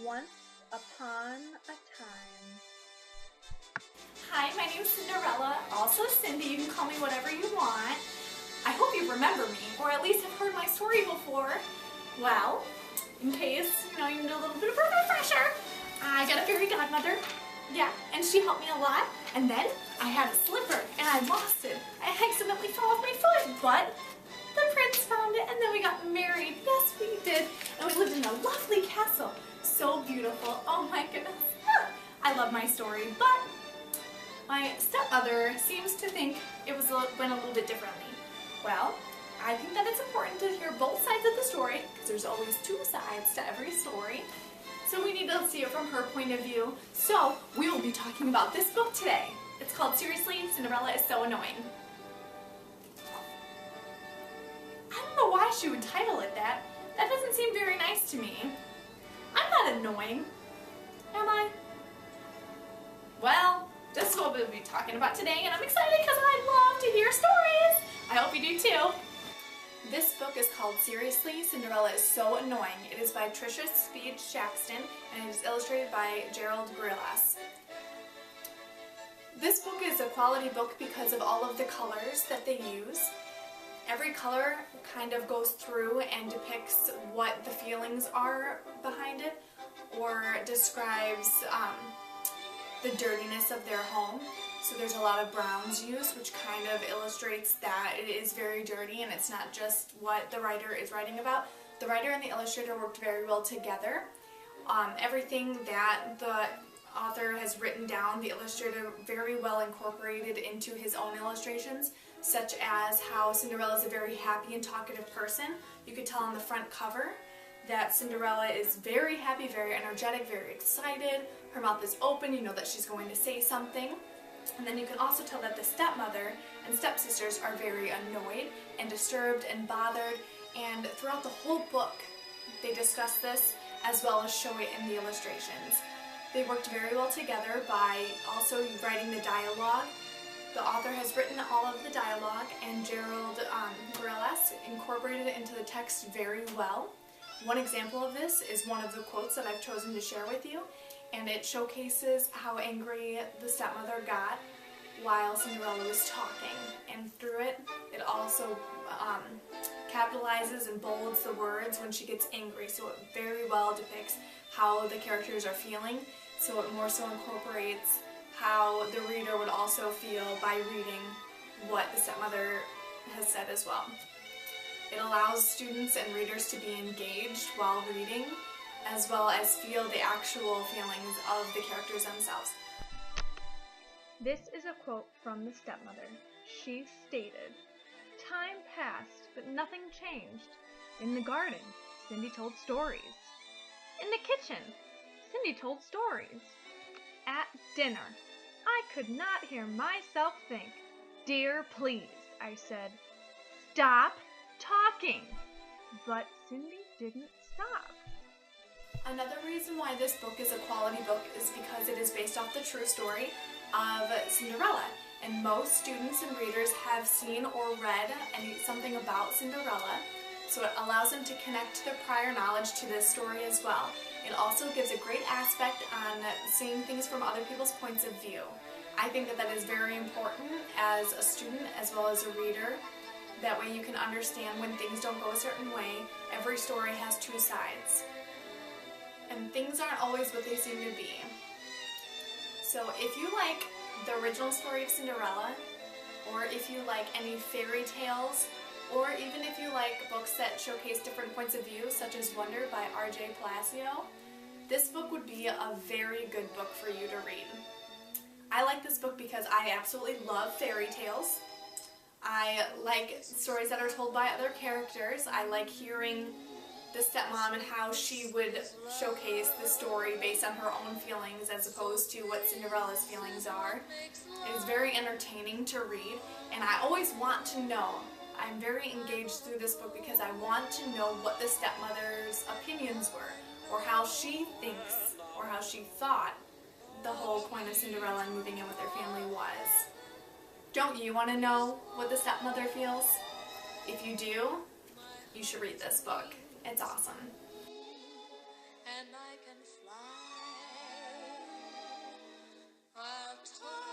Once upon a time. Hi, my name is Cinderella, also Cindy. You can call me whatever you want. I hope you remember me, or at least have heard my story before. Well, in case, you need a little bit of a refresher, I got a fairy godmother. Yeah, and she helped me a lot. And then I had a slipper, and I lost it. I accidentally fell off my foot, but the prince found it, and then we got married. Yes, we did. And we lived in a lovely castle. So beautiful. Oh my goodness. I love my story, but my stepmother seems to think it went a little bit differently. Well, I think that it's important to hear both sides of the story, because there's always two sides to every story. So we need to see it from her point of view. So we will be talking about this book today. It's called Seriously, Cinderella is So Annoying. I don't know why she would title it that. That doesn't seem very nice to me. I'm not annoying, am I? Well, this is what we'll be talking about today, and I'm excited because I love to hear stories. I hope you do too. This book is called Seriously, Cinderella is So Annoying. It is by Tricia Speed Shaxton, and it is illustrated by Gerald Grillas. This book is a quality book because of all of the colors that they use. Every color kind of goes through and depicts what the feelings are behind it, or describes the dirtiness of their home. So there's a lot of browns used, which kind of illustrates that it is very dirty and it's not just what the writer is writing about. The writer and the illustrator worked very well together. Everything that the author has written down, the illustrator very well incorporated into his own illustrations, such as how Cinderella is a very happy and talkative person. You could tell on the front cover that Cinderella is very happy, very energetic, very excited. Her mouth is open, you know that she's going to say something. And then you can also tell that the stepmother and stepsisters are very annoyed and disturbed and bothered, and throughout the whole book they discuss this as well as show it in the illustrations. They worked very well together by also writing the dialogue. The author has written all of the dialogue, and Gerald Grillas incorporated it into the text very well. One example of this is one of the quotes that I've chosen to share with you, and it showcases how angry the stepmother got while Cinderella was talking. And through it, it also capitalizes and bolds the words when she gets angry, so it very well depicts how the characters are feeling, so it more so incorporates how the reader would also feel by reading what the stepmother has said as well. It allows students and readers to be engaged while reading, as well as feel the actual feelings of the characters themselves. This is a quote from the stepmother. She stated, "Time passed, but nothing changed. In the garden, Cindy told stories. In the kitchen, Cindy told stories. At dinner, I could not hear myself think. 'Dear, please,' I said. 'Stop talking.' But Cindy didn't stop." Another reason why this book is a quality book is because it is based off the true story of Cinderella, and most students and readers have seen or read something about Cinderella, so it allows them to connect their prior knowledge to this story as well. It also gives a great aspect on seeing things from other people's points of view. I think that is very important as a student as well as a reader. That way you can understand when things don't go a certain way. Every story has two sides, and things aren't always what they seem to be. So if you like the original story of Cinderella, or if you like any fairy tales, or even if you like books that showcase different points of view, such as Wonder by R.J. Palacio, this book would be a very good book for you to read. I like this book because I absolutely love fairy tales. I like stories that are told by other characters. I like hearing the stepmom and how she would showcase the story based on her own feelings as opposed to what Cinderella's feelings are. It is very entertaining to read, and I always want to know. I'm very engaged through this book because I want to know what the stepmother's opinions were, or how she thinks, or how she thought the whole point of Cinderella and moving in with her family was. Don't you want to know what the stepmother feels? If you do, you should read this book. It's awesome. and I can fly. I'll talk